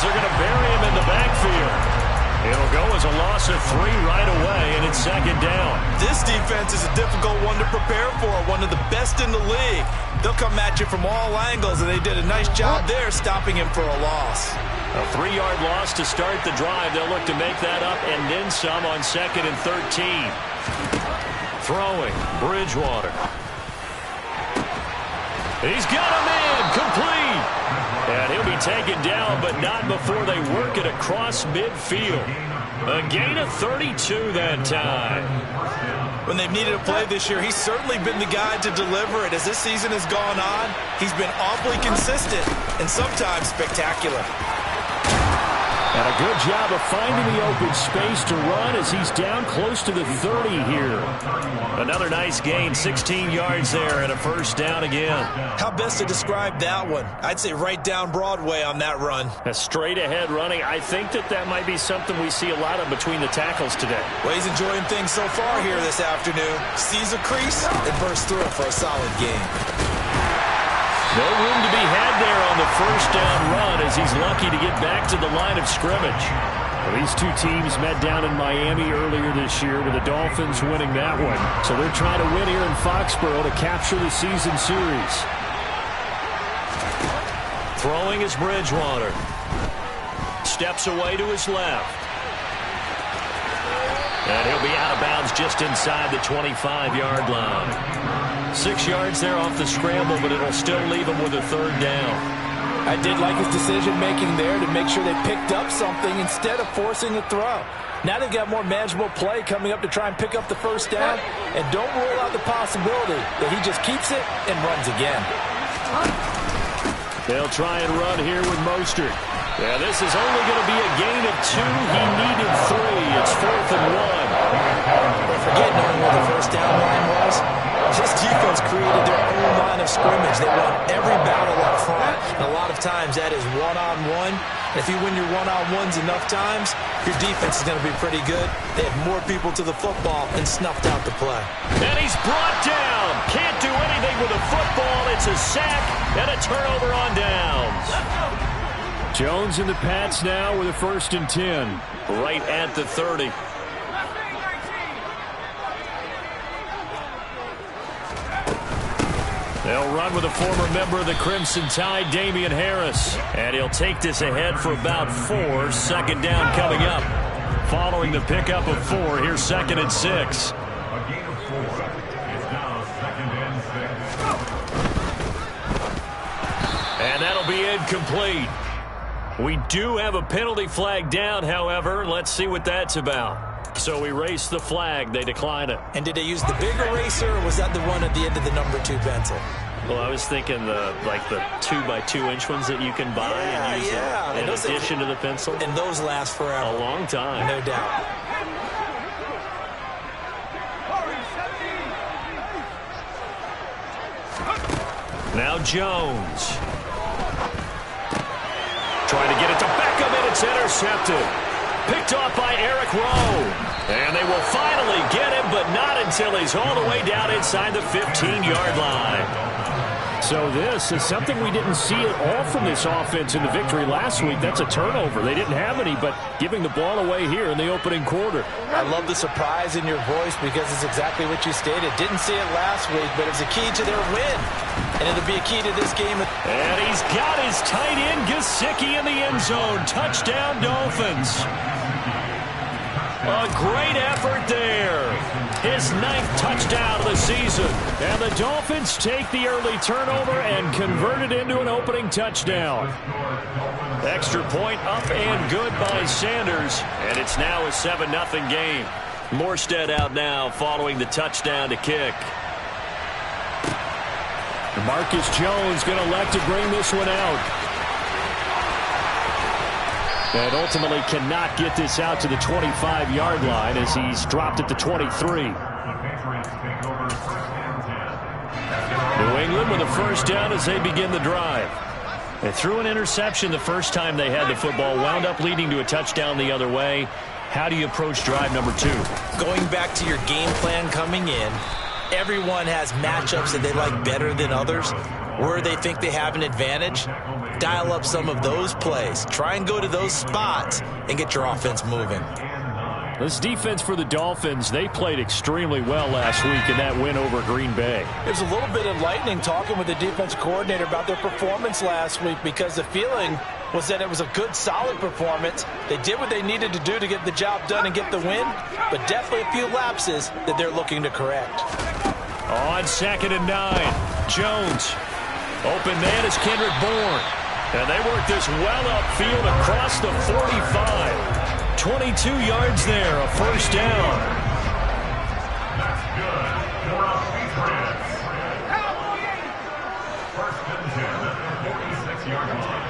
They're going to bury him in the backfield. It'll go as a loss of 3 right away, and it's second down. This defense is a difficult one to prepare for, one of the best in the league. They'll come at you from all angles, and they did a nice job there stopping him for a loss. A 3-yard loss to start the drive. They'll look to make that up and then some on 2nd and 13. Throwing, Bridgewater. He's got him in, complete. And he'll be taken down, but not before they work it across midfield. A gain of 32 that time. When they've needed a play this year, he's certainly been the guy to deliver it. As this season has gone on, he's been awfully consistent and sometimes spectacular. And a good job of finding the open space to run as he's down close to the 30 here. Another nice gain, 16 yards there and a first down again. How best to describe that one? I'd say right down Broadway on that run. A straight ahead running. I think that might be something we see a lot of between the tackles today. Well, he's enjoying things so far here this afternoon. Sees a crease and bursts through it for a solid gain. No room to be had there on the first down run as he's lucky to get back to the line of scrimmage. Well, these two teams met down in Miami earlier this year with the Dolphins winning that one. So they're trying to win here in Foxborough to capture the season series. Throwing is Bridgewater. Steps away to his left. And he'll be out of bounds just inside the 25-yard line. 6 yards there off the scramble, but it'll still leave him with a third down. I did like his decision-making there to make sure they picked up something instead of forcing a throw. Now they've got more manageable play coming up to try and pick up the first down, and don't rule out the possibility that he just keeps it and runs again. They'll try and run here with Mostert. Yeah, this is only going to be a gain of 2. He needed 3. It's 4th and 1. Forget knowing where the first down line was. This defense created their own line of scrimmage. They won every battle up front, and a lot of times that is one-on-one. If you win your one-on-ones enough times, your defense is going to be pretty good. They had more people to the football and snuffed out the play. And he's brought down. Can't do anything with a football. It's a sack and a turnover on downs. Jones in the Pats now with a 1st and 10. Right at the 30. They'll run with a former member of the Crimson Tide, Damian Harris. And he'll take this ahead for about 4. 2nd down coming up. Following the pickup of 4, here's 2nd and 6. A gain of 4. It's now 2nd and 6. And that'll be incomplete. We do have a penalty flag down, however. Let's see what that's about. So we race the flag. They decline it. And did they use the big eraser, or was that the one at the end of the number 2 pencil? Well, I was thinking the 2x2-inch ones that you can buy and use in addition to the pencil. And those last forever. A long time. No doubt. Now Jones. Trying to get it to Beckham, and it's intercepted. Picked off by Eric Rowe. And they will finally get him, but not until he's all the way down inside the 15-yard line. So this is something we didn't see at all from this offense in the victory last week. That's a turnover. They didn't have any, but giving the ball away here in the opening quarter. I love the surprise in your voice because it's exactly what you stated. Didn't see it last week, but it's a key to their win. And it'll be a key to this game. And he's got his tight end, Gesicki, in the end zone. Touchdown, Dolphins. A great effort there. His 9th touchdown of the season. And the Dolphins take the early turnover and convert it into an opening touchdown. Extra point up and good by Sanders. And it's now a 7-0 game. Morstead out now following the touchdown to kick. Marcus Jones going to elect to bring this one out. And ultimately cannot get this out to the 25-yard line as he's dropped at the 23. New England with a first down as they begin the drive. They threw an interception the first time they had the football, wound up leading to a touchdown the other way. How do you approach drive number 2? Going back to your game plan coming in, everyone has matchups that they like better than others. Where they think they have an advantage, dial up some of those plays. Try and go to those spots and get your offense moving. This defense for the Dolphins, they played extremely well last week in that win over Green Bay. There's a little bit of lightning talking with the defense coordinator about their performance last week, because the feeling was that it was a good, solid performance. They did what they needed to do to get the job done and get the win, but definitely a few lapses that they're looking to correct. On 2nd and 9, Jones. Open man is Kendrick Bourne. And they work this well upfield across the 45. 22 yards there, a first down. That's good for a defense. First and 10 at the 46-yard line.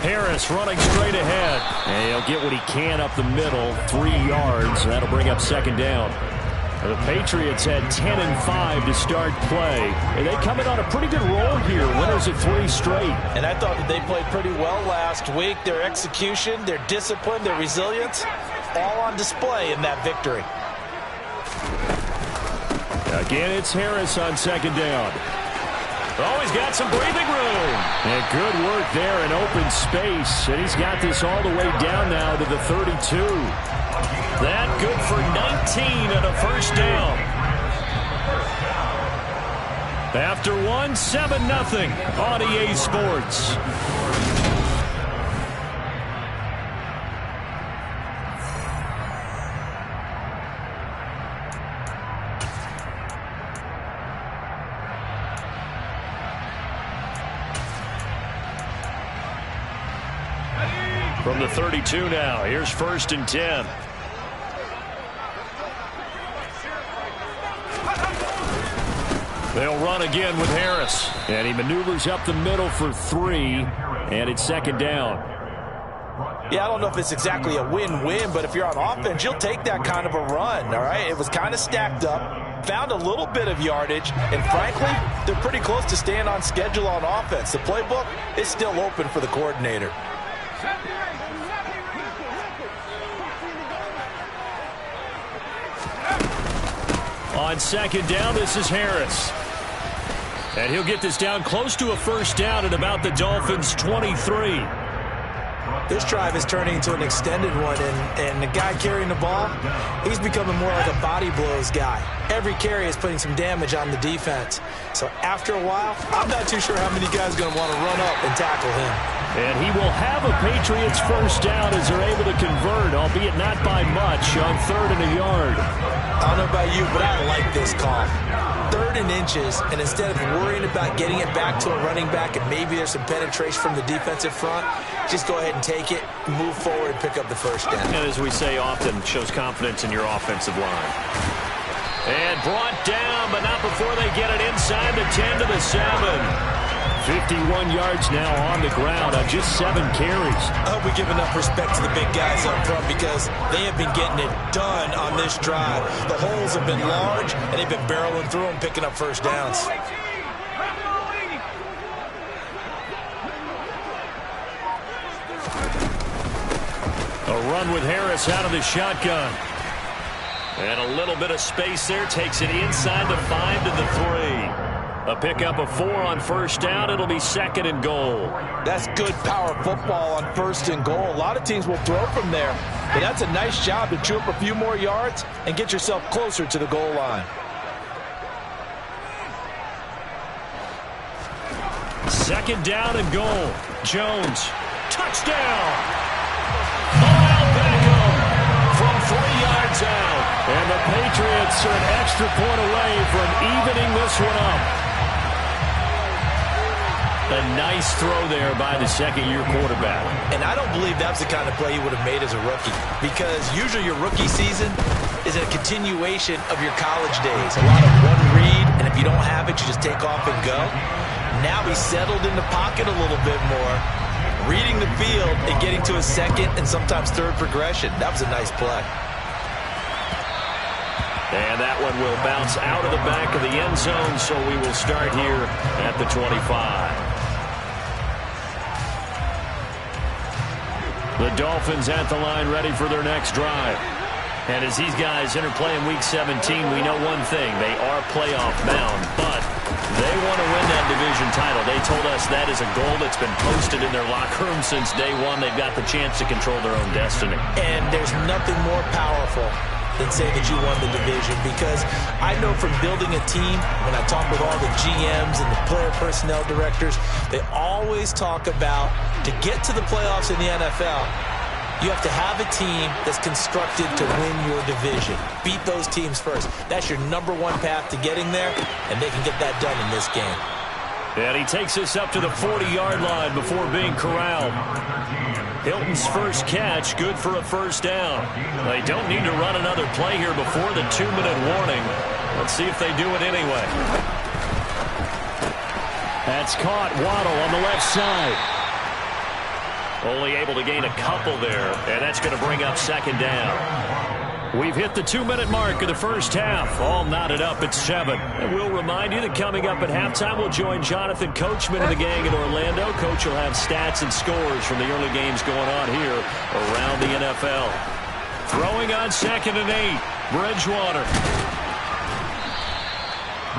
Harris running straight ahead. And he'll get what he can up the middle, 3 yards. And that'll bring up 2nd down. The Patriots had 10 and 5 to start play. And they come in on a pretty good roll here. Winners of 3 straight. And I thought that they played pretty well last week. Their execution, their discipline, their resilience, all on display in that victory. Again, it's Harris on 2nd down. Oh, he's got some breathing room. And good work there in open space. And he's got this all the way down now to the 32. That good for 19 and a first down. After 1, 7-0 on EA Sports. From the 32 now, here's 1st and 10. They'll run again with Harris. And he maneuvers up the middle for 3. And it's 2nd down. Yeah, I don't know if it's exactly a win-win, but if you're on offense, you'll take that kind of a run, all right? It was kind of stacked up, found a little bit of yardage, and frankly, they're pretty close to staying on schedule on offense. The playbook is still open for the coordinator. On 2nd down, this is Harris. And he'll get this down close to a first down at about the Dolphins' 23. This drive is turning into an extended one, and the guy carrying the ball, he's becoming more like a body blows guy. Every carry is putting some damage on the defense. So after a while, I'm not too sure how many guys are going to want to run up and tackle him. And he will have a Patriots first down as they're able to convert, albeit not by much, on 3rd and a yard. I don't know about you, but I like this call. 3rd and inches, and instead of worrying about getting it back to a running back and maybe there's some penetration from the defensive front, just go ahead and take it, move forward, and pick up the first down. And as we say often, shows confidence in your offensive line. And brought down, but not before they get it inside the 10 to the 7. 51 yards now on the ground on just 7 carries. I hope we give enough respect to the big guys up front because they have been getting it done on this drive. The holes have been large, and they've been barreling through them, picking up first downs. A run with Harris out of the shotgun. And a little bit of space there. Takes it inside the 5 to the 3. A pickup of 4 on first down. It'll be 2nd and goal. That's good power football on 1st and goal. A lot of teams will throw from there, but that's a nice job to chew up a few more yards and get yourself closer to the goal line. 2nd down and goal. Jones. Touchdown. Odell Beckham from 3 yards out. And the Patriots are an extra point away from evening this one up. A nice throw there by the 2nd-year quarterback. And I don't believe that's the kind of play he would have made as a rookie, because usually your rookie season is a continuation of your college days. A lot of one read, and if you don't have it, you just take off and go. Now he's settled in the pocket a little bit more, reading the field and getting to his 2nd and sometimes 3rd progression. That was a nice play. And that one will bounce out of the back of the end zone, so we will start here at the 25. The Dolphins at the line ready for their next drive. And as these guys interplay in Week 17, we know one thing. They are playoff bound, but they want to win that division title. They told us that is a goal that's been posted in their locker room since day one. They've got the chance to control their own destiny. And there's nothing more powerful than saying that you won the division, because I know from building a team, when I talk with all the GMs and the player personnel directors, they always talk about, to get to the playoffs in the NFL, you have to have a team that's constructed to win your division. Beat those teams first. That's your #1 path to getting there, and they can get that done in this game. And he takes us up to the 40-yard line before being corralled. Hilton's first catch, good for a first down. They don't need to run another play here before the 2-minute warning. Let's see if they do it anyway. That's caught. Waddle on the left side. Only able to gain a couple there, and that's going to bring up second down. We've hit the 2-minute mark of the first half. All knotted up at 7. And we'll remind you that coming up at halftime, we'll join Jonathan Coachman and the gang in Orlando. Coach will have stats and scores from the early games going on here around the NFL. Throwing on 2nd and 8. Bridgewater.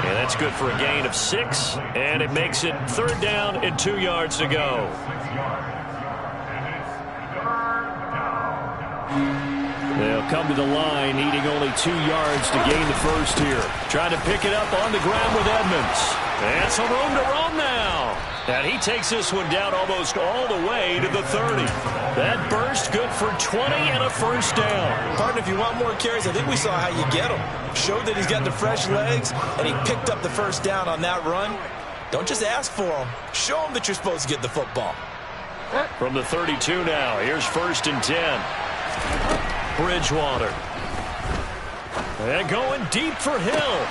And that's good for a gain of 6. And it makes it 3rd down and 2 yards to go. They'll come to the line, needing only 2 yards to gain the first here. Trying to pick it up on the ground with Edmonds. And some room to roam now. And he takes this one down almost all the way to the 30. That burst good for 20 and a first down. Partner, if you want more carries, I think we saw how you get them. Showed that he's got the fresh legs, and he picked up the first down on that run. Don't just ask for them. Show them that you're supposed to get the football. From the 32 now, here's 1st and 10. Bridgewater. And going deep for Hill.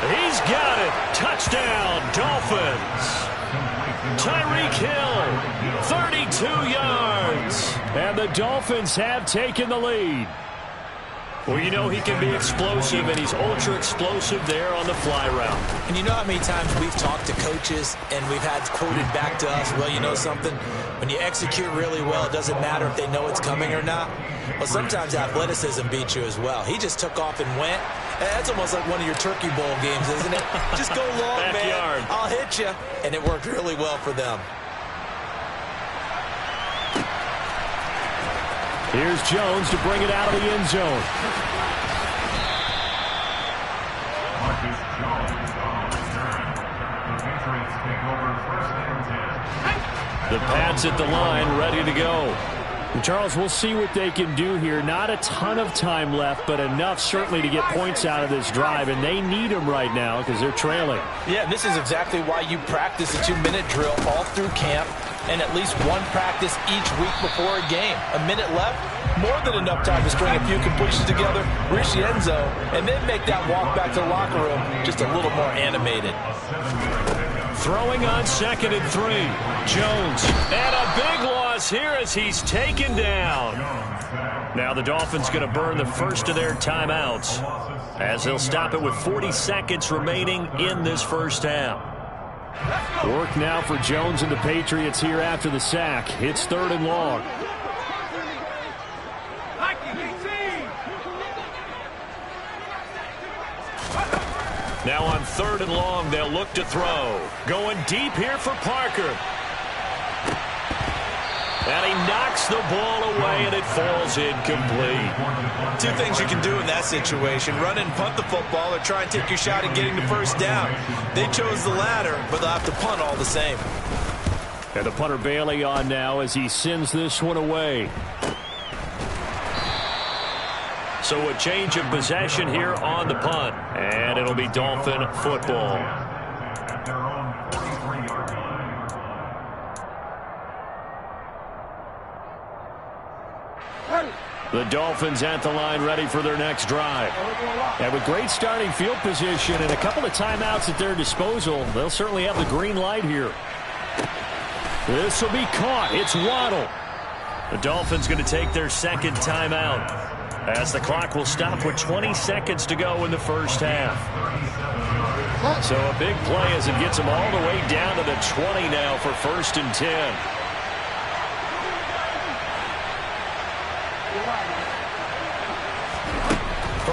He's got it. Touchdown, Dolphins. Tyreek Hill, 32 yards. And the Dolphins have taken the lead. Well, you know he can be explosive, and he's ultra explosive there on the fly route. And you know how many times we've talked to coaches and we've had quoted back to us, well, you know something? When you execute really well, it doesn't matter if they know it's coming or not. Well, sometimes athleticism beats you as well. He just took off and went. That's almost like one of your Turkey Bowl games, isn't it? Just go long, Backyard. man. I'll hit you. And it worked really well for them. Here's Jones to bring it out of the end zone. Marcus Jones on return. The Patriots take over 1st and 10. The Pats at the line, ready to go. And Charles, we'll see what they can do here. Not a ton of time left, but enough certainly to get points out of this drive, and they need them right now because they're trailing. Yeah, this is exactly why you practice a 2-minute drill all through camp and at least one practice each week before a game. A minute left, more than enough time to string a few completions together, reach the end zone, and then make that walk back to the locker room just a little more animated. Throwing on 2nd and 3. Jones. And a big loss here as he's taken down. Now the Dolphins going to burn the first of their timeouts as they'll stop it with 40 seconds remaining in this first half. Work now for Jones and the Patriots here after the sack. It's 3rd and long. Now on 3rd and long, they'll look to throw. Going deep here for Parker. And he knocks the ball away, and it falls incomplete. 2 things you can do in that situation: run and punt the football, or try and take your shot at getting the first down. They chose the latter, but they'll have to punt all the same. And the punter Bailey on now as he sends this one away. So a change of possession here on the punt, and it'll be Dolphin football. At their own 43-yard line. The Dolphins at the line ready for their next drive. And with great starting field position and a couple of timeouts at their disposal, they'll certainly have the green light here. This will be caught. It's Waddle. The Dolphins going to take their 2nd timeout as the clock will stop with 20 seconds to go in the first half. So a big play as it gets them all the way down to the 20 now for 1st and 10.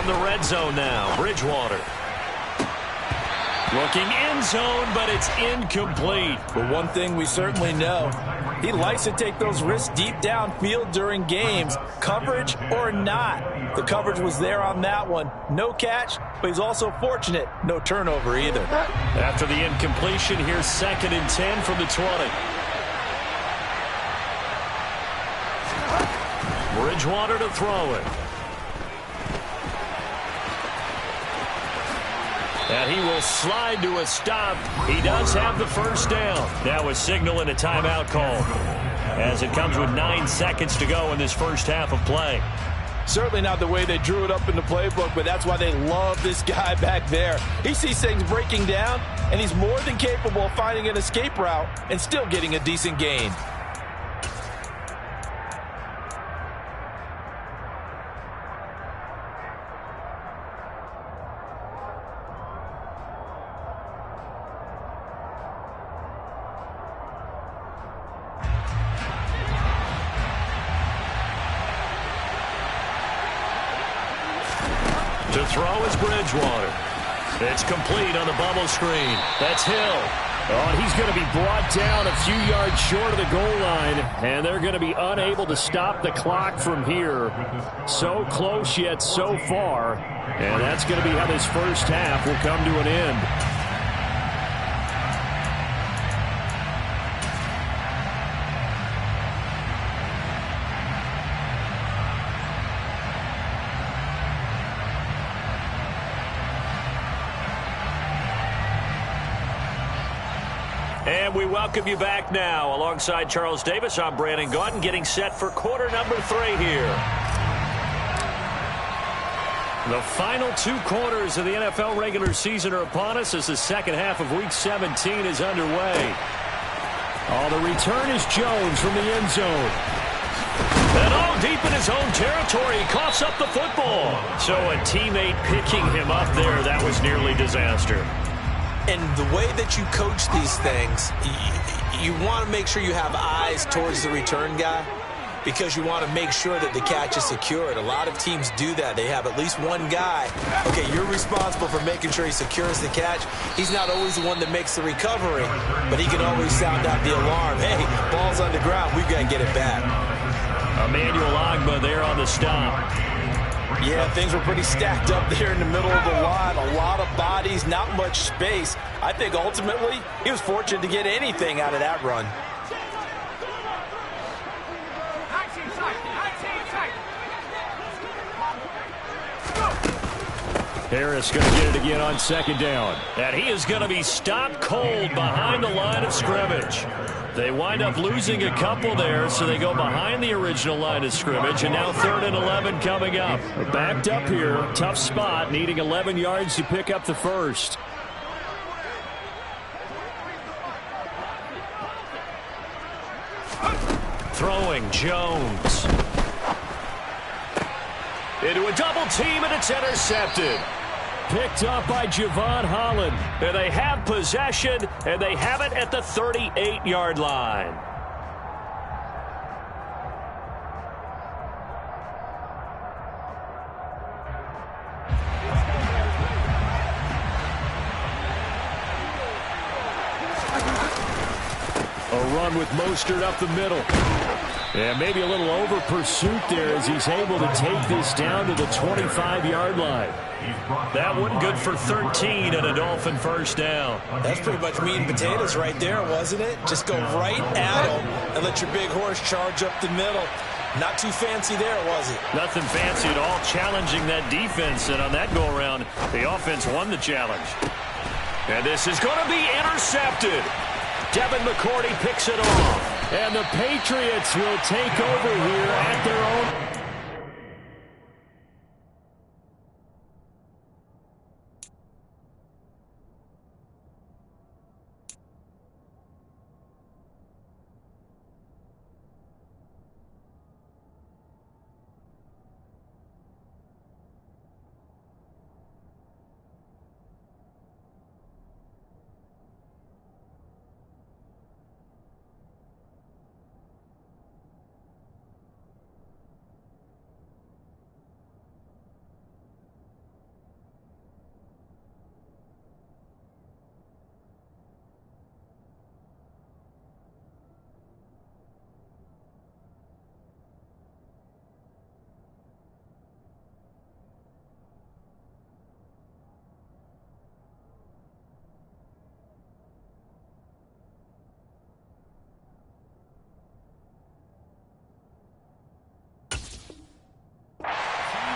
from the red zone now. Bridgewater. Looking end zone, but it's incomplete. But one thing we certainly know, he likes to take those risks deep downfield during games, coverage or not. The coverage was there on that one. No catch, but he's also fortunate. No turnover either. After the incompletion, here's 2nd and 10 from the 20. Bridgewater to throw it. And he will slide to a stop. He does have the first down. Now a signal and a timeout call, as it comes with 9 seconds to go in this first half of play. Certainly not the way they drew it up in the playbook, but that's why they love this guy back there. He sees things breaking down, and he's more than capable of finding an escape route and still getting a decent gain. To throw is Bridgewater. It's complete on the bubble screen. That's Hill. Oh, and he's going to be brought down a few yards short of the goal line, and they're going to be unable to stop the clock from here. So close yet so far, and that's going to be how this first half will come to an end. And we welcome you back now. Alongside Charles Davis, I'm Brandon Gaudin, getting set for quarter number 3 here. The final 2 quarters of the NFL regular season are upon us as the second half of Week 17 is underway. Oh, the return is Jones from the end zone. And all deep in his own territory, he coughs up the football. So a teammate picking him up there, that was nearly disaster. And the way that you coach these things, you want to make sure you have eyes towards the return guy because you want to make sure that the catch is secured. A lot of teams do that. They have at least one guy. Okay, you're responsible for making sure he secures the catch. He's not always the one that makes the recovery, but he can always sound out the alarm. Hey, ball's on the ground. We've got to get it back. Emmanuel Ogbah there on the stop. Yeah, things were pretty stacked up there in the middle of the line. A lot of bodies, not much space. I think ultimately he was fortunate to get anything out of that run. Harris going to get it again on 2nd down. And he is going to be stopped cold behind the line of scrimmage. They wind up losing a couple there, so they go behind the original line of scrimmage, and now 3rd and 11 coming up. Backed up here, tough spot, needing 11 yards to pick up the first. Throwing Jones. Into a double team, and it's intercepted. Picked up by Javon Holland. And they have possession, and they have it at the 38-yard line. A run with Mostert up the middle. And maybe a little over pursuit there as he's able to take this down to the 25-yard line. That one good for 13 and a Dolphin first down. That's pretty much meat and potatoes right there, wasn't it? Just go right at him and let your big horse charge up the middle. Not too fancy there, was it? Nothing fancy at all, challenging that defense. And on that go-around, the offense won the challenge. And this is going to be intercepted. Devin McCourty picks it off. And the Patriots will take over here at their own.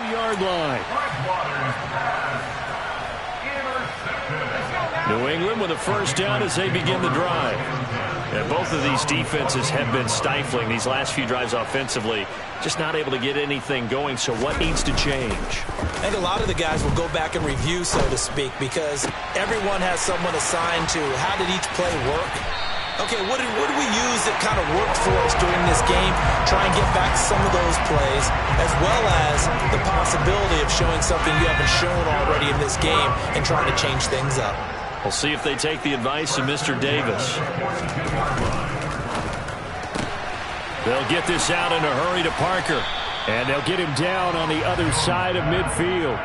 10-yard line. New England with a first down as they begin the drive. And both of these defenses have been stifling these last few drives offensively. Just not able to get anything going, so what needs to change? I think a lot of the guys will go back and review, so to speak, because everyone has someone assigned to how did each play work. Okay, what did we use that kind of worked for us during this game? Try and get back some of those plays, as well as the possibility of showing something you haven't shown already in this game and trying to change things up. We'll see if they take the advice of Mr. Davis. They'll get this out in a hurry to Parker. And they'll get him down on the other side of midfield.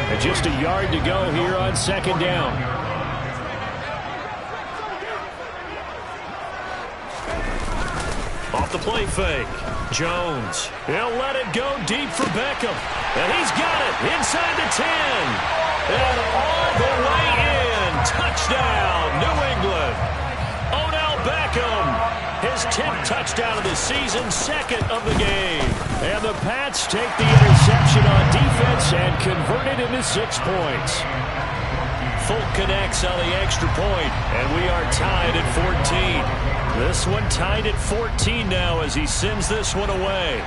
And just a yard to go here on second down. Off the play fake. Jones. He'll let it go deep for Beckham. And he's got it inside the 10. And all the way in. Touchdown, New England. Odell Beckham, his 10th touchdown of the season, second of the game. And the Pats take the interception on defense and convert it into 6 points. Folk connects on the extra point, and we are tied at 14. This one tied at 14 now as he sends this one away.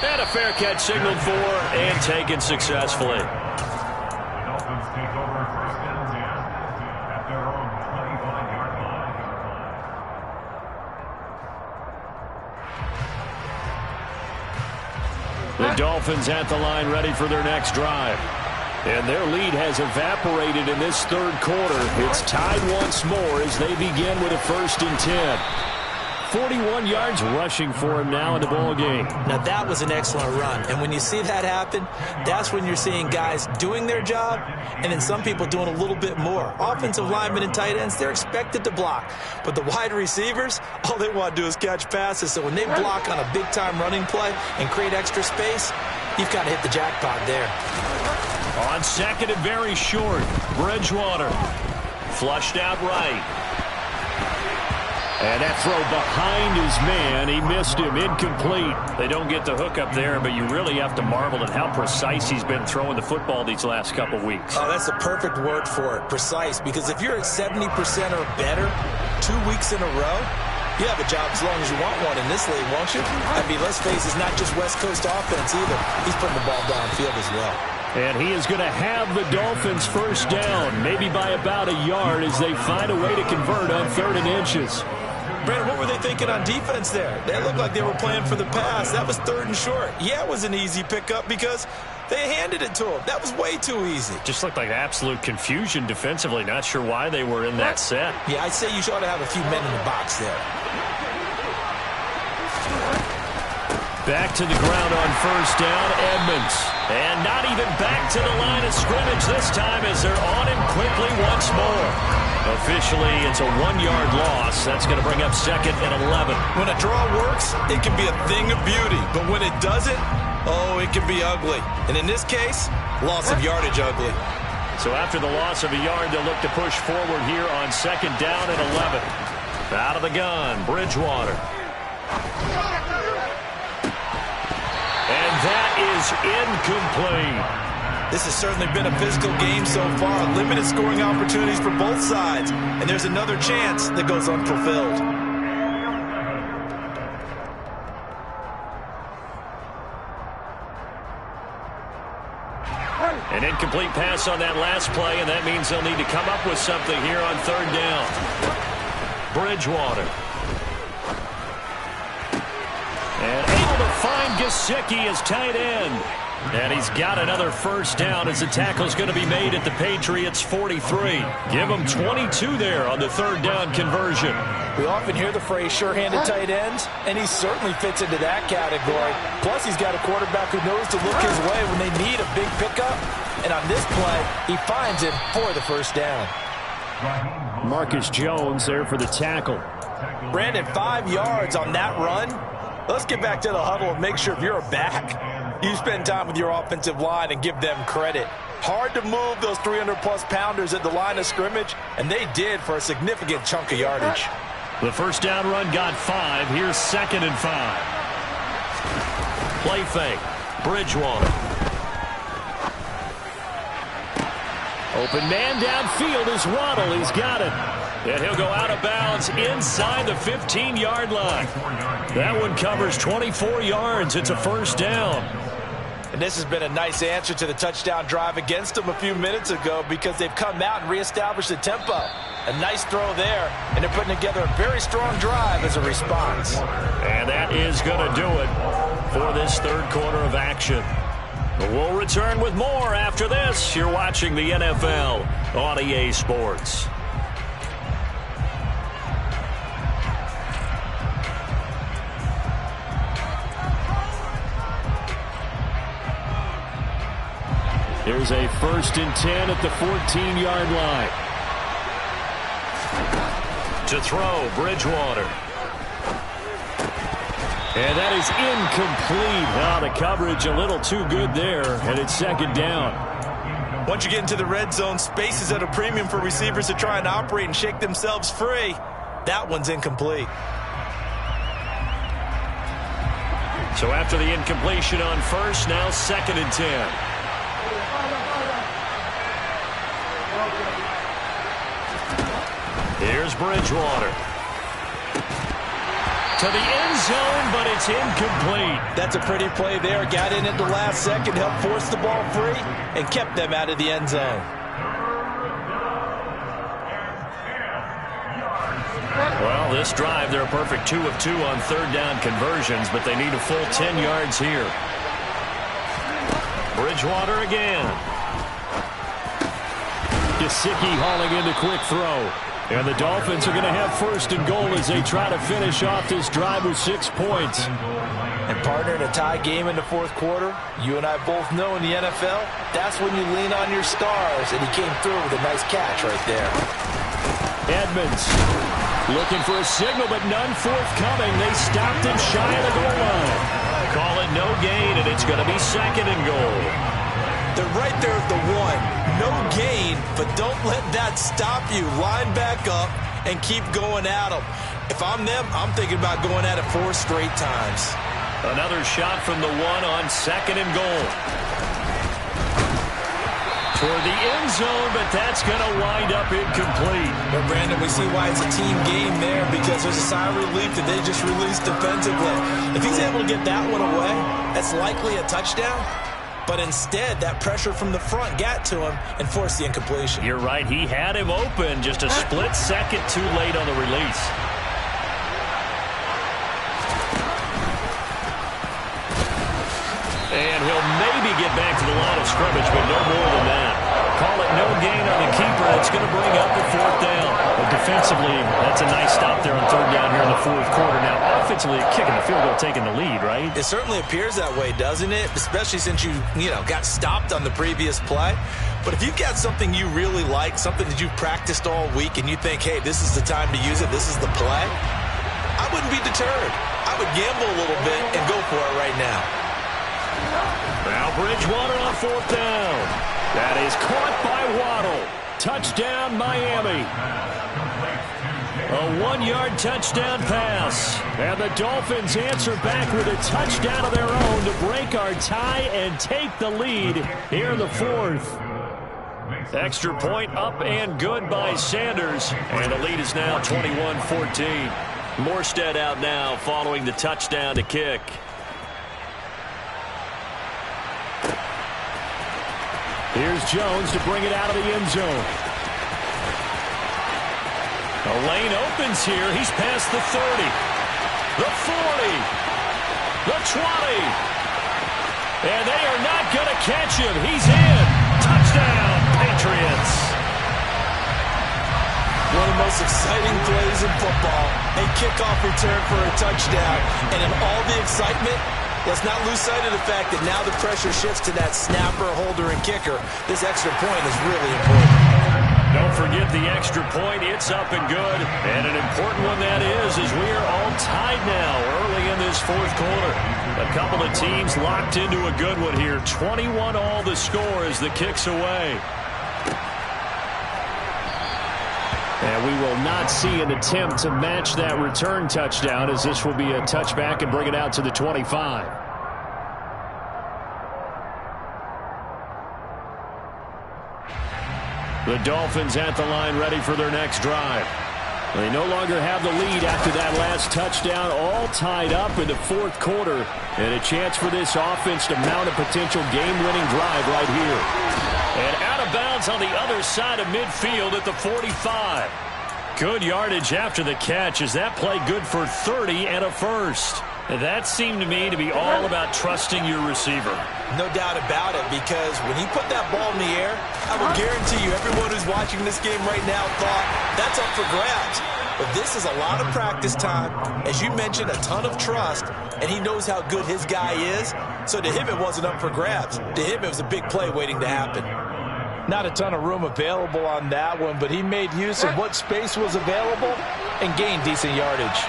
And a fair catch signaled for and taken successfully. The Dolphins take over first and 10 at their own 25-yard line. The Dolphins at the line ready for their next drive. And their lead has evaporated in this third quarter. It's tied once more as they begin with a first and 10. 41 yards rushing for him now in the ball game. Now that was an excellent run. And when you see that happen, that's when you're seeing guys doing their job and then some people doing a little bit more. Offensive linemen and tight ends, they're expected to block. But the wide receivers, all they want to do is catch passes. So when they block on a big-time running play and create extra space, you've got to hit the jackpot there. On second and very short, Bridgewater flushed out right. And that throw behind his man, he missed him, incomplete. They don't get the hook up there, but you really have to marvel at how precise he's been throwing the football these last couple weeks. Oh, that's the perfect word for it, precise, because if you're at 70% or better 2 weeks in a row, you have a job as long as you want one in this league, won't you? I mean, let's face it, it's not just West Coast offense either. He's putting the ball downfield as well. And he is going to have the Dolphins first down, maybe by about a yard as they find a way to convert on 3rd and inches. Brandon, what were they thinking on defense there? They looked like they were playing for the pass. That was 3rd and short. Yeah, it was an easy pickup because they handed it to him. That was way too easy. Just looked like absolute confusion defensively. Not sure why they were in that set. Yeah, I'd say you ought to have a few men in the box there. Back to the ground on first down, Edmonds. And not even back to the line of scrimmage this time as they're on him quickly once more. Officially, it's a 1-yard loss. That's going to bring up 2nd and 11. When a draw works, it can be a thing of beauty. But when it doesn't, oh, it can be ugly. And in this case, loss of yardage ugly. So after the loss of a yard, they'll look to push forward here on 2nd down and 11. Out of the gun, Bridgewater. And that is incomplete. This has certainly been a physical game so far. Limited scoring opportunities for both sides. And there's another chance that goes unfulfilled. An incomplete pass on that last play, and that means they'll need to come up with something here on 3rd down. Bridgewater. And able to find Gesicki as tight end. And he's got another first down as the tackle's going to be made at the Patriots' 43. Give him 22 there on the 3rd down conversion. We often hear the phrase sure-handed tight ends, and he certainly fits into that category. Plus, he's got a quarterback who knows to look his way when they need a big pickup. And on this play, he finds it for the first down. Marcus Jones there for the tackle. Brandon, 5 yards on that run. Let's get back to the huddle and make sure if you're a back, you spend time with your offensive line and give them credit. Hard to move those 300-plus pounders at the line of scrimmage, and they did for a significant chunk of yardage. The first down run got 5. Here's 2nd and 5. Play fake. Bridgewater. Open man downfield is Waddle. He's got it. And he'll go out of bounds inside the 15-yard line. That one covers 24 yards. It's a first down. And this has been a nice answer to the touchdown drive against them a few minutes ago because they've come out and reestablished the tempo. A nice throw there, and they're putting together a very strong drive as a response. And that is going to do it for this third quarter of action. We'll return with more after this. You're watching the NFL on EA Sports. Here's a 1st and 10 at the 14-yard line. To throw, Bridgewater. And that is incomplete. Now the coverage a little too good there, and it's 2nd down. Once you get into the red zone, space is at a premium for receivers to try and operate and shake themselves free. That one's incomplete. So after the incompletion on 1st, now 2nd and 10. Here's Bridgewater. To the end zone, but it's incomplete. That's a pretty play there. Got in at the last second, helped force the ball free, and kept them out of the end zone. Well, this drive, they're a perfect 2 of 2 on 3rd down conversions, but they need a full 10 yards here. Bridgewater again. Gesicki hauling in the quick throw. And the Dolphins are going to have 1st and goal as they try to finish off this drive with 6 points. And partner, in a tie game in the 4th quarter, you and I both know in the NFL, that's when you lean on your stars, and he came through with a nice catch right there. Edmonds looking for a signal, but none forthcoming. They stopped him shy of the goal line. Call it no gain, and it's going to be 2nd and goal. They're right there at the 1. No gain, but don't let that stop you. Line back up and keep going at them. If I'm them, I'm thinking about going at it 4 straight times. Another shot from the 1 on 2nd and goal. Toward the end zone, but that's going to wind up incomplete. But, Brandon, we see why it's a team game there because there's a sigh of relief that they just released defensively. If he's able to get that one away, that's likely a touchdown. But instead, that pressure from the front got to him and forced the incompletion. You're right. He had him open. Just a split second too late on the release. And he'll maybe get back to the line of scrimmage, but no more than that. Call it no gain on the keeper. It's going to bring up the 4th down. But defensively, that's a nice stop there on 3rd down here in the 4th quarter. Now, offensively, kicking the field goal, taking the lead, right? It certainly appears that way, doesn't it? Especially since you got stopped on the previous play. But if you've got something you really like, something that you've practiced all week, and you think, hey, this is the time to use it, this is the play, I wouldn't be deterred. I would gamble a little bit and go for it right now. Now Bridgewater on 4th down. That is caught by Waddle. Touchdown, Miami. A 1-yard touchdown pass. And the Dolphins answer back with a touchdown of their own to break our tie and take the lead here in the 4th. Extra point up and good by Sanders. And the lead is now 21-14. Morstead out now following the touchdown to kick. Here's Jones to bring it out of the end zone. A lane opens here. He's past the 30, the 40, the 20. And they are not going to catch him. He's in. Touchdown, Patriots. One of the most exciting plays in football. A kickoff return for a touchdown. And in all the excitement, let's not lose sight of the fact that now the pressure shifts to that snapper, holder, and kicker. This extra point is really important. Don't forget the extra point. It's up and good. And an important one that is we are all tied now early in this 4th quarter. A couple of teams locked into a good one here. 21 all the score as the kick's away. And And we will not see an attempt to match that return touchdown, as this will be a touchback and bring it out to the 25. The Dolphins at the line, ready for their next drive. They no longer have the lead after that last touchdown, all tied up in the fourth quarter, and a chance for this offense to mount a potential game-winning drive right here. And out of bounds on the other side of midfield at the 45. Good yardage after the catch. Is that play good for 30 and a first? That seemed to me to be all about trusting your receiver. No doubt about it, because when he put that ball in the air, I will guarantee you everyone who's watching this game right now thought that's up for grabs. But this is a lot of practice time. As you mentioned, a ton of trust, and he knows how good his guy is. So to him, it wasn't up for grabs. To him, it was a big play waiting to happen. Not a ton of room available on that one, but he made use of what space was available and gained decent yardage.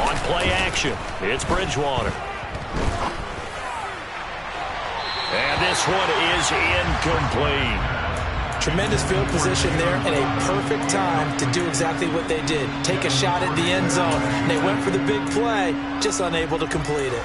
On play action, it's Bridgewater. And this one is incomplete. Tremendous field position there and a perfect time to do exactly what they did. Take a shot at the end zone. And they went for the big play, just unable to complete it.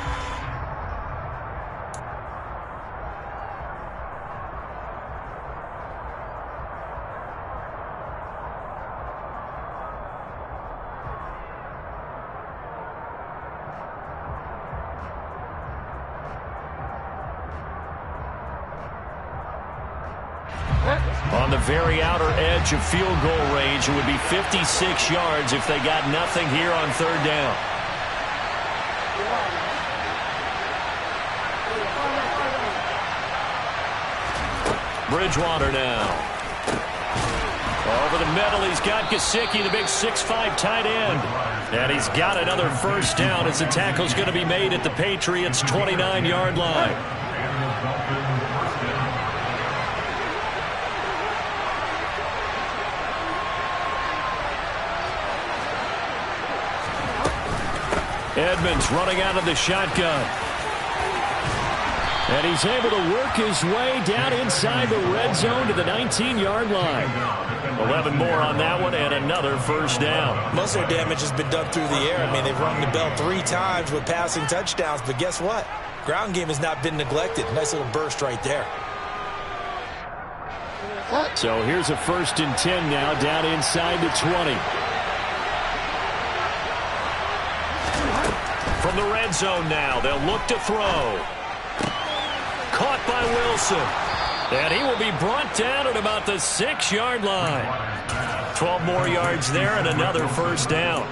On the very outer edge of field goal range, it would be 56 yards if they got nothing here on third down. Bridgewater now. Over the middle, he's got Gesicki, the big 6'5" tight end. And he's got another first down as the tackle's going to be made at the Patriots' 29-yard line. Edmonds running out of the shotgun. And he's able to work his way down inside the red zone to the 19-yard line. 11 more on that one and another first down. Most of their damage has been done through the air. I mean, they've rung the bell 3 times with passing touchdowns, but guess what? Ground game has not been neglected. Nice little burst right there. So here's a 1st and 10 now down inside the 20. From the red zone now, they'll look to throw. Caught by Wilson. And he will be brought down at about the 6-yard line. 12 more yards there and another first down.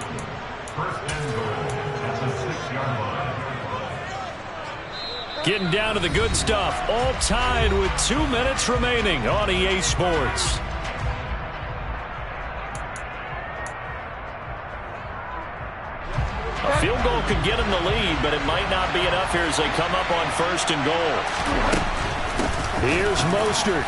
Getting down to the good stuff. All tied with 2 minutes remaining on EA Sports. A field goal could get him the lead, but it might not be enough here as they come up on 1st and goal. Here's Mostert.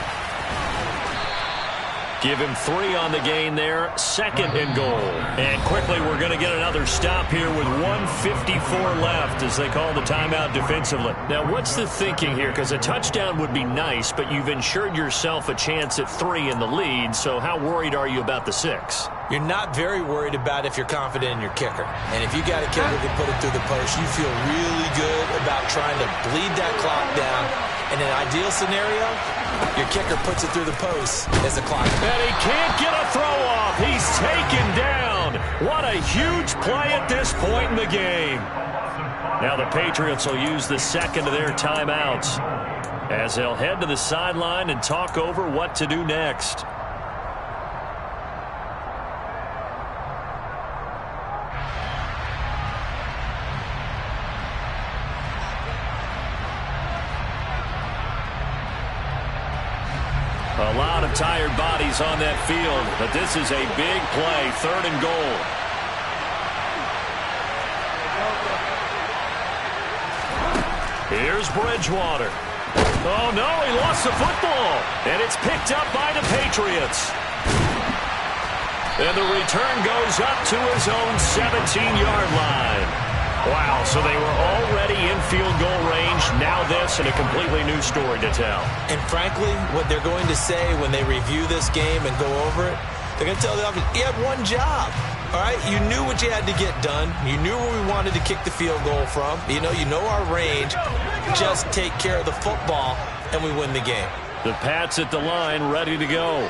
Give him 3 on the gain there. 2nd and goal. And quickly we're going to get another stop here with 1:54 left as they call the timeout defensively. Now what's the thinking here? Because a touchdown would be nice, but you've ensured yourself a chance at 3 in the lead. So how worried are you about the 6? You're not very worried about if you're confident in your kicker. And if you got a kicker who can put it through the post, you feel really good about trying to bleed that clock down. In an ideal scenario, your kicker puts it through the post as the clock. And he can't get a throw off. He's taken down. What a huge play at this point in the game. Now the Patriots will use the 2nd of their timeouts as they'll head to the sideline and talk over what to do next. A lot of tired bodies on that field, but this is a big play, 3rd and goal. Here's Bridgewater. Oh, no, he lost the football, and it's picked up by the Patriots. And the return goes up to his own 17-yard line. Wow, so they were already in field goal range. Now this and a completely new story to tell. And frankly, what they're going to say when they review this game and go over it, they're going to tell the offense, you had one job. All right, you knew what you had to get done. You knew where we wanted to kick the field goal from. You know our range. Just take care of the football, and we win the game. The Pats at the line, ready to go.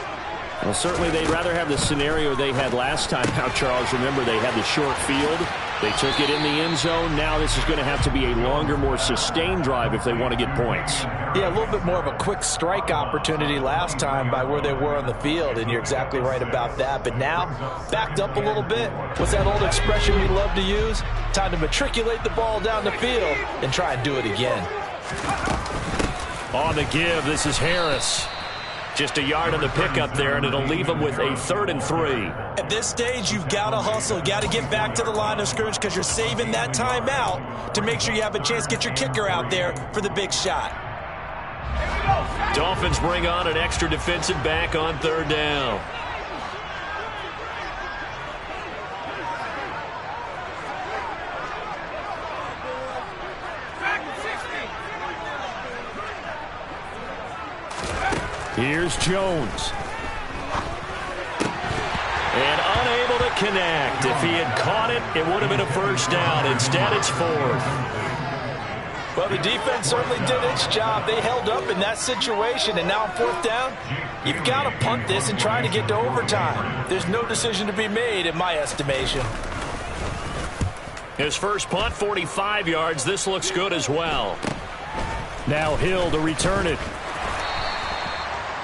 Well, certainly they'd rather have the scenario they had last time out, Charles. Remember, they had the short field. They took it in the end zone. Now this is going to have to be a longer, more sustained drive if they want to get points. Yeah, a little bit more of a quick strike opportunity last time by where they were on the field, and you're exactly right about that. But now, backed up a little bit. What's that old expression we love to use? Time to matriculate the ball down the field and try and do it again. On the give, this is Harris. Just a yard on the pickup there, and it'll leave them with a 3rd and 3. At this stage, you've got to hustle. You've got to get back to the line of scrimmage because you're saving that timeout to make sure you have a chance to get your kicker out there for the big shot. Dolphins bring on an extra defensive back on 3rd down. Here's Jones. And unable to connect. If he had caught it, it would have been a 1st down. Instead, it's 4th. Well, the defense certainly did its job. They held up in that situation, and now on 4th down, you've got to punt this and try to get to overtime. There's no decision to be made in my estimation. His first punt, 45 yards. This looks good as well. Now Hill to return it.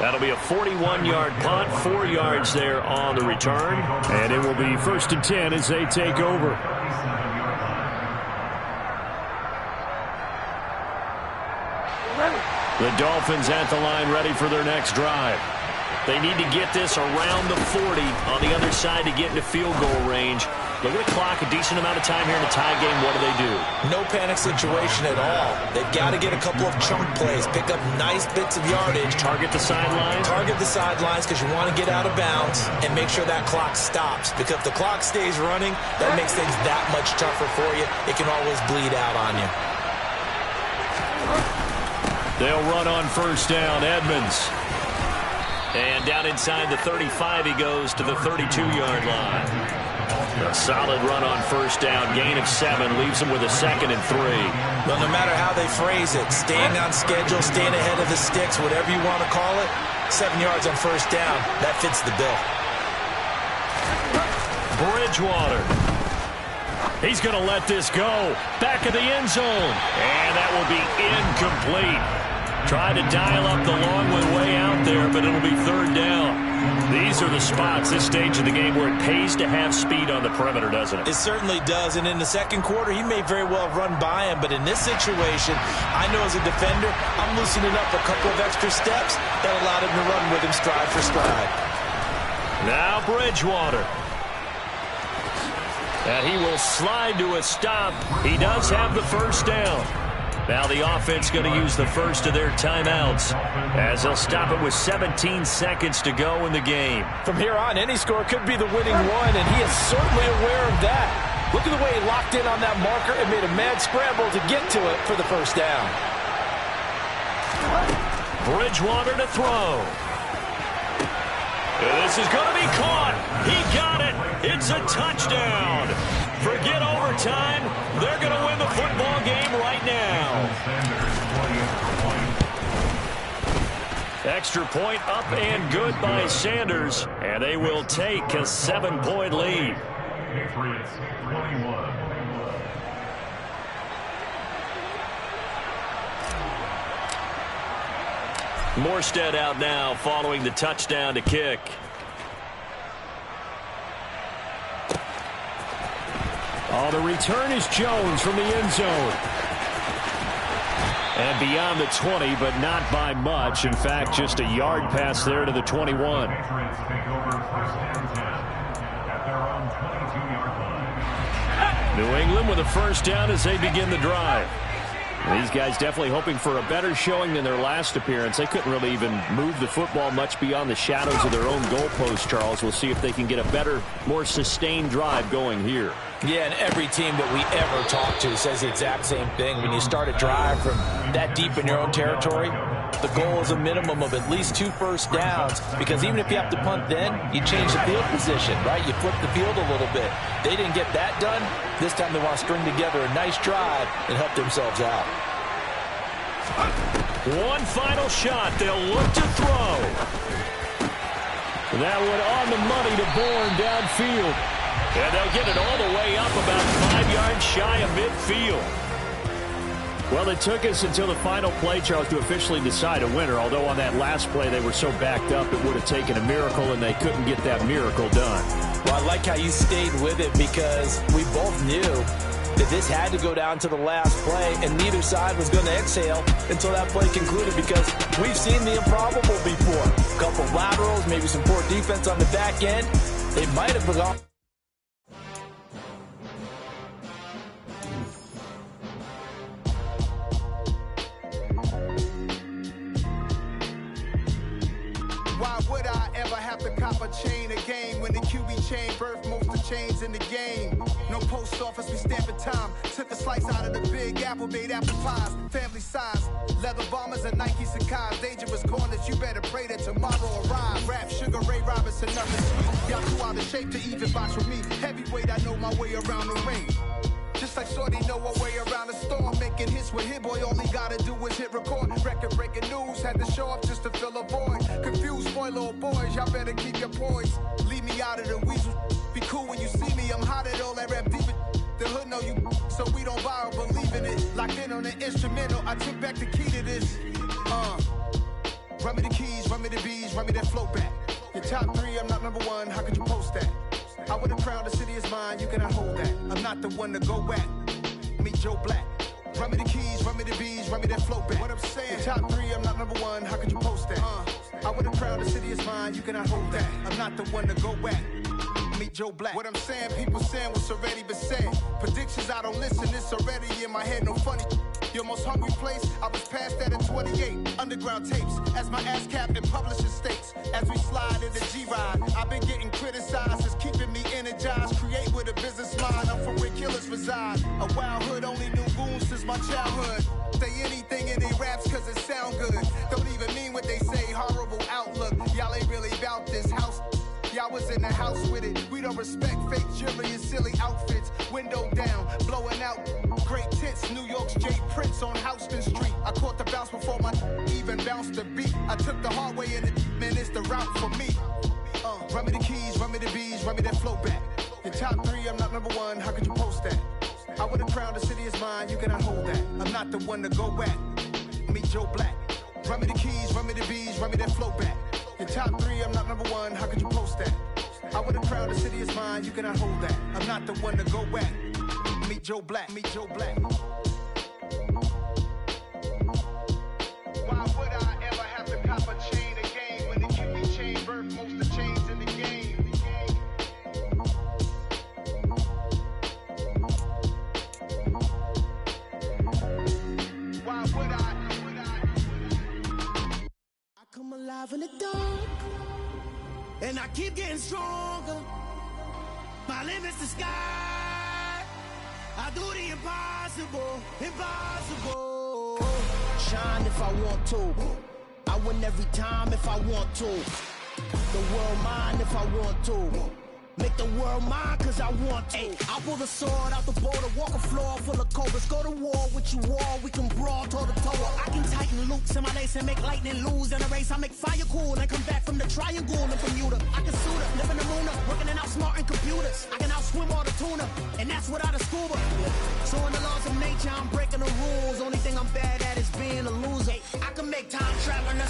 That'll be a 41-yard punt, 4 yards there on the return. And it will be 1st and 10 as they take over. The Dolphins at the line ready for their next drive. They need to get this around the 40 on the other side to get into field goal range. Look at the clock, a decent amount of time here in the tie game. What do? No panic situation at all. They've got to get a couple of chunk plays, pick up nice bits of yardage. Target the sidelines? Target the sidelines because you want to get out of bounds and make sure that clock stops. Because if the clock stays running, that makes things that much tougher for you. It can always bleed out on you. They'll run on 1st down, Edmonds. And down inside the 35, he goes to the 32-yard line. A solid run on 1st down, gain of 7, leaves him with a 2nd and 3. Well, no matter how they phrase it, staying on schedule, staying ahead of the sticks, whatever you want to call it, 7 yards on 1st down, that fits the bill. Bridgewater. He's going to let this go. Back of the end zone. And that will be incomplete. Tried to dial up the long one way out there, but it'll be 3rd down. These are the spots, this stage of the game, where it pays to have speed on the perimeter, doesn't it? It certainly does, and in the second quarter, he may very well run by him, but in this situation, I know as a defender, I'm loosening up a couple of extra steps that allowed him to run with him stride for stride. Now Bridgewater. And he will slide to a stop. He does have the 1st down. Now the offense going to use the first of their timeouts as they'll stop it with 17 seconds to go in the game. From here on, any score could be the winning one, and he is certainly aware of that. Look at the way he locked in on that marker and made a mad scramble to get to it for the 1st down. Bridgewater to throw. This is going to be caught. He got it. It's a touchdown. Forget overtime. They're going to win the football game right now. Extra point up and good by Sanders. And they will take a 7-point lead. Patriots 21. Morstead out now following the touchdown to kick. Oh, the return is Jones from the end zone. And beyond the 20, but not by much. In fact, just a yard pass there to the 21. Patriots take over 1st and 10 at their own 22-yard line. New England with a 1st down as they begin the drive. These guys definitely hoping for a better showing than their last appearance. They couldn't really even move the football much beyond the shadows of their own goalpost, Charles. We'll see if they can get a better, more sustained drive going here. Yeah, and every team that we ever talk to says the exact same thing. When you start a drive from that deep in your own territory, the goal is a minimum of at least 2 first downs, because even if you have to punt then, you change the field position, right? You flip the field a little bit. They didn't get that done. This time they want to string together a nice drive and help themselves out. One final shot. They'll look to throw. That one on the money to Bourne downfield. And they'll get it all the way up about 5 yards shy of midfield. Well, it took us until the final play, Charles, to officially decide a winner. Although on that last play they were so backed up it would have taken a miracle, and they couldn't get that miracle done. Well, I like how you stayed with it, because we both knew that this had to go down to the last play, and neither side was going to exhale until that play concluded, because we've seen the improbable before. A couple of laterals, maybe some poor defense on the back end. They might have gone. Why would I ever have to cop a chain again when the QB chain birthed most of the chains in the game? No post office, we stamping time. Took a slice out of the big apple, made apple pies, family size. Leather bombers and Nike Sacai's. Dangerous corners, you better pray that tomorrow arrives. Rap, Sugar Ray Robinson, nothing sweet. Y'all too out of shape to even box with me. Heavyweight, I know my way around the ring. Just like Shorty know a way around the storm. Making hits with Hit Boy, all he gotta do is hit record. Record-breaking news, had to show up just to fill a void. Confused, spoiled little boys, y'all better keep your poise. Leave me out of the weasel. Be cool when you see me, I'm hot at all that rap deep. The hood know you, so we don't borrow, believe in it. Locked in on the instrumental, I took back the key to this. Run me the keys, run me the bees, run me that flow back. Your top 3, I'm not number 1, how could you post that? I would have crowned the city is mine, you cannot hold that. I'm not the one to go at. Meet Joe Black. Run me the keys, run me the bees, run me that flow back. What I'm saying, your top 3, I'm not number 1, how could you post that? I would have crowned the city is mine, you cannot hold that. I'm not the one to go at. Meet Joe Black. What I'm saying, people saying what's already been said. Predictions, I don't listen, it's already in my head, no funny. Your most hungry place, I was past that at 28. Underground tapes, as my ass capped in publishing states. As we slide in the G-Ride, I've been getting criticized, it's keeping me energized. Create with a business mind, I'm from where killers reside. A wild hood, only knew goons since my childhood. Say anything in their raps cause it sound good. Don't even mean what they say, horrible outlook. Y'all ain't really about this house. Y'all was in the house with it. We don't respect fake jewelry and silly outfits. Window down, blowing out great tits. New York's J. Prince on Houston Street. I caught the bounce before my even bounced the beat. I took the hard way in it, man, it's the route for me. Run me the keys, run me the bees, run me that flow back. Your top 3, I'm not number 1, how could you post that? I would have crowned the city is mine, you cannot hold that. I'm not the one to go at. Meet Joe Black. Run me the keys, run me the bees, run me that flow back. Your top 3, I'm not number 1, how could you post that? I would have crowned the city is mine, you cannot hold that. I'm not the one to go at. Meet Joe Black, meet Joe Black. Why would I ever have to cop a chain again when the QB chain birthed most of the chains in the game? Why would I? I come alive in the dark, and I keep getting stronger. My limit's the sky. I do the impossible, impossible. Shine if I want to. I win every time if I want to. The world mine if I want to. Make the world mine cause I want to. I pull the sword out the border, walk a floor full of cobras. Go to war with you all, we can brawl toe to toe. I can tighten loops in my lace and make lightning lose in a race. I make fire cool and come back from the triangle in Bermuda. I can suit up, live in the moon up, working and outsmarting computers. I can outswim all the tuna, and that's without a scuba. So in the laws of nature, I'm breaking the rules. Only thing I'm bad at is being a loser. I can make time traveling.